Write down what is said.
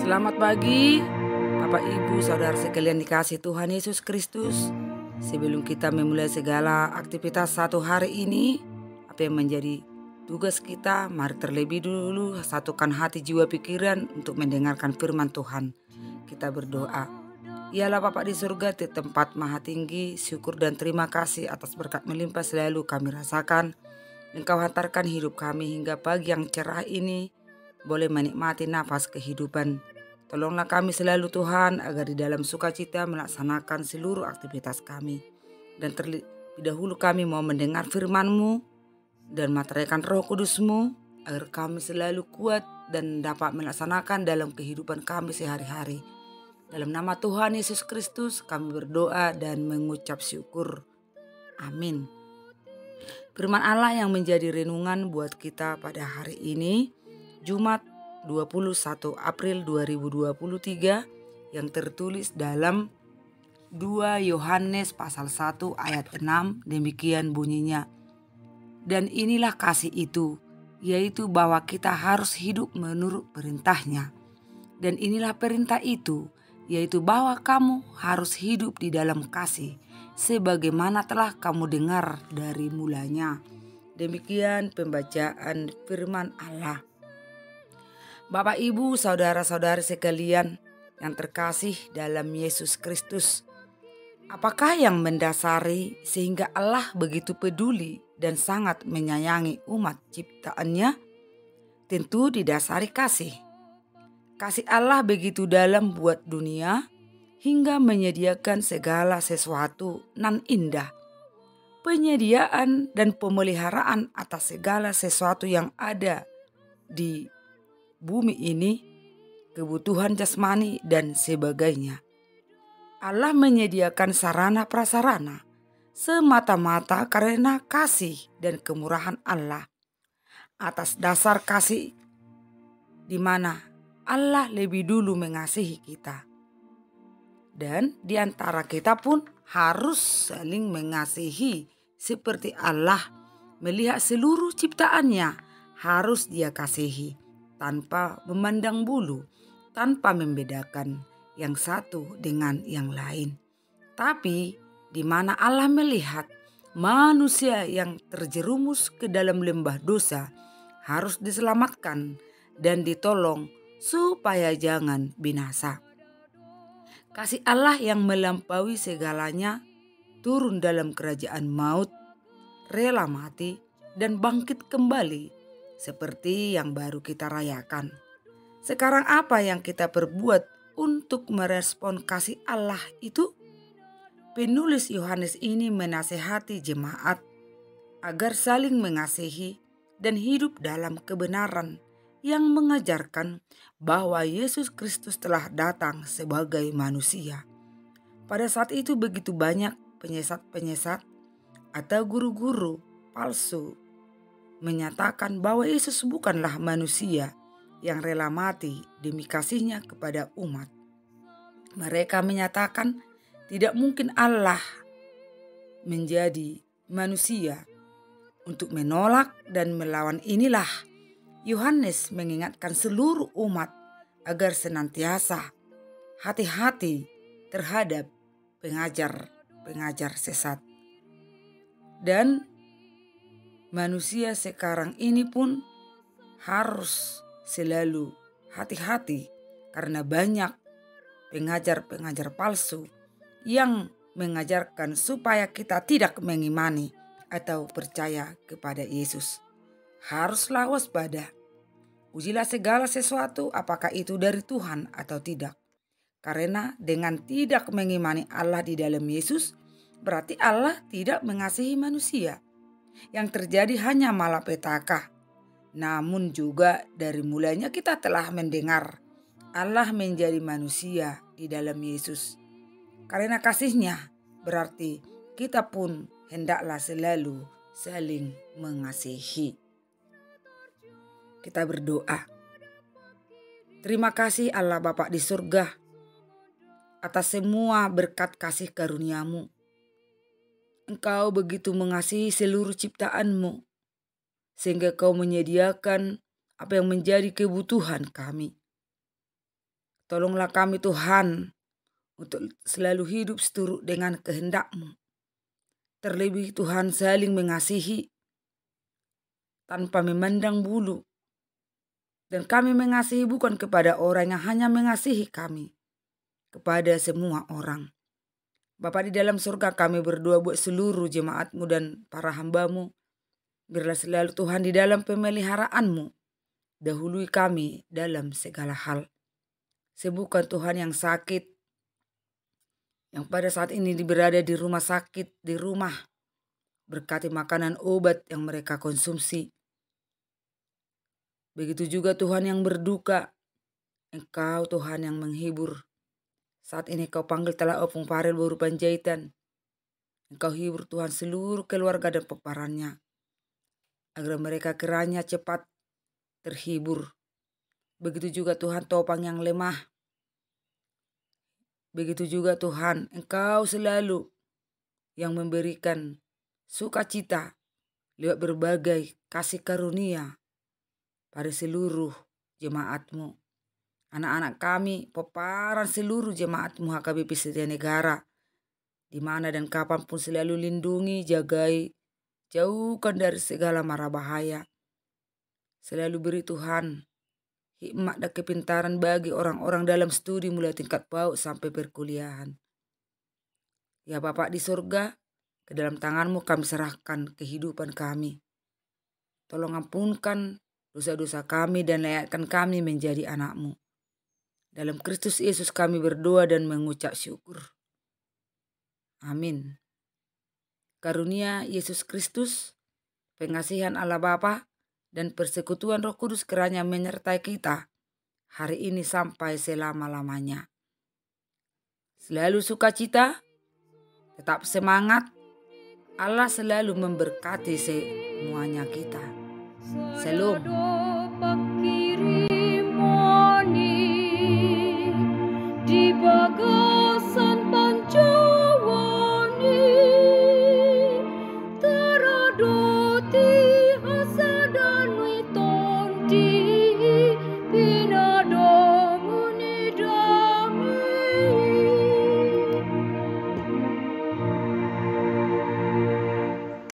Selamat pagi, Bapak Ibu, Saudara sekalian dikasih Tuhan Yesus Kristus. Sebelum kita memulai segala aktivitas satu hari ini, apa yang menjadi tugas kita, mari terlebih dulu satukan hati, jiwa, pikiran untuk mendengarkan firman Tuhan. Kita berdoa. Ialah Bapa di surga, di tempat maha tinggi, syukur dan terima kasih atas berkat melimpah selalu kami rasakan. Engkau hantarkan hidup kami hingga pagi yang cerah ini, boleh menikmati nafas kehidupan. Tolonglah kami selalu Tuhan, agar di dalam sukacita melaksanakan seluruh aktivitas kami. Dan terlebih dahulu kami mau mendengar firman-Mu dan meteraikan Roh Kudus-Mu, agar kami selalu kuat dan dapat melaksanakan dalam kehidupan kami sehari-hari. Dalam nama Tuhan Yesus Kristus kami berdoa dan mengucap syukur. Amin. Firman Allah yang menjadi renungan buat kita pada hari ini, Jumat 21 April 2023, yang tertulis dalam 2 Yohanes pasal 1 ayat 6, demikian bunyinya. Dan inilah kasih itu, yaitu bahwa kita harus hidup menurut perintahnya. Dan inilah perintah itu, yaitu bahwa kamu harus hidup di dalam kasih, sebagaimana telah kamu dengar dari mulanya. Demikian pembacaan firman Allah. Bapak, Ibu, Saudara-saudari sekalian yang terkasih dalam Yesus Kristus, apakah yang mendasari sehingga Allah begitu peduli dan sangat menyayangi umat ciptaannya? Tentu didasari kasih. Kasih Allah begitu dalam buat dunia hingga menyediakan segala sesuatu nan indah. Penyediaan dan pemeliharaan atas segala sesuatu yang ada di bumi ini, kebutuhan jasmani dan sebagainya. Allah menyediakan sarana prasarana semata-mata karena kasih dan kemurahan Allah. Atas dasar kasih di mana Allah lebih dulu mengasihi kita. Dan di antara kita pun harus saling mengasihi seperti Allah melihat seluruh ciptaannya harus Dia kasihi, tanpa memandang bulu, tanpa membedakan yang satu dengan yang lain. Tapi di mana Allah melihat manusia yang terjerumus ke dalam lembah dosa harus diselamatkan dan ditolong supaya jangan binasa. Kasih Allah yang melampaui segalanya turun dalam kerajaan maut, rela mati dan bangkit kembali seperti yang baru kita rayakan. Sekarang apa yang kita perbuat untuk merespon kasih Allah itu? Penulis Yohanes ini menasehati jemaat agar saling mengasihi dan hidup dalam kebenaran yang mengajarkan bahwa Yesus Kristus telah datang sebagai manusia. Pada saat itu begitu banyak penyesat-penyesat atau guru-guru palsu menyatakan bahwa Yesus bukanlah manusia yang rela mati demi kasihnya kepada umat. Mereka menyatakan tidak mungkin Allah menjadi manusia. Untuk menolak dan melawan inilah Yohanes mengingatkan seluruh umat agar senantiasa hati-hati terhadap pengajar-pengajar sesat. Dan manusia sekarang ini pun harus selalu hati-hati karena banyak pengajar-pengajar palsu yang mengajarkan supaya kita tidak mengimani atau percaya kepada Yesus. Haruslah waspada. Ujilah segala sesuatu apakah itu dari Tuhan atau tidak. Karena dengan tidak mengimani Allah di dalam Yesus, berarti Allah tidak mengasihi manusia. Yang terjadi hanya malapetaka. Namun juga dari mulanya kita telah mendengar Allah menjadi manusia di dalam Yesus. Karena kasih-Nya berarti kita pun hendaklah selalu saling mengasihi. Kita berdoa. Terima kasih Allah Bapa di surga atas semua berkat kasih karunia-Mu. Engkau begitu mengasihi seluruh ciptaan-Mu sehingga Kau menyediakan apa yang menjadi kebutuhan kami. Tolonglah kami Tuhan untuk selalu hidup seturut dengan kehendak-Mu. Terlebih Tuhan saling mengasihi tanpa memandang bulu. Dan kami mengasihi bukan kepada orang yang hanya mengasihi kami, kepada semua orang. Bapa di dalam surga, kami berdoa buat seluruh jemaat-Mu dan para hamba-Mu. Biarlah selalu Tuhan di dalam pemeliharaan-Mu. Dahului kami dalam segala hal. Sembuhkan Tuhan yang sakit, yang pada saat ini berada di rumah sakit, di rumah. Berkati makanan obat yang mereka konsumsi. Begitu juga Tuhan yang berduka. Engkau Tuhan yang menghibur. Saat ini Kau panggil telah Opung Farel Boru Panjaitan. Engkau hibur Tuhan seluruh keluarga dan peparannya, agar mereka kiranya cepat terhibur. Begitu juga Tuhan Topang yang lemah. Begitu juga Tuhan, Engkau selalu yang memberikan sukacita lewat berbagai kasih karunia pada seluruh jemaat-Mu. Anak-anak kami, peparan seluruh jemaat-Mu HKBP Setia Negara, di mana dan kapanpun selalu lindungi, jagai, jauhkan dari segala mara bahaya. Selalu beri Tuhan hikmat dan kepintaran bagi orang-orang dalam studi mulai tingkat PAUD sampai perkuliahan. Ya Bapak di surga, ke dalam tangan-Mu kami serahkan kehidupan kami. Tolong ampunkan dosa-dosa kami dan layakkan kami menjadi anak-Mu. Dalam Kristus Yesus kami berdoa dan mengucap syukur. Amin. Karunia Yesus Kristus, pengasihan Allah Bapa, dan persekutuan Roh Kudus kiranya menyertai kita hari ini sampai selama-lamanya. Selalu sukacita, tetap semangat. Allah selalu memberkati semuanya kita. Shalom. Di bagai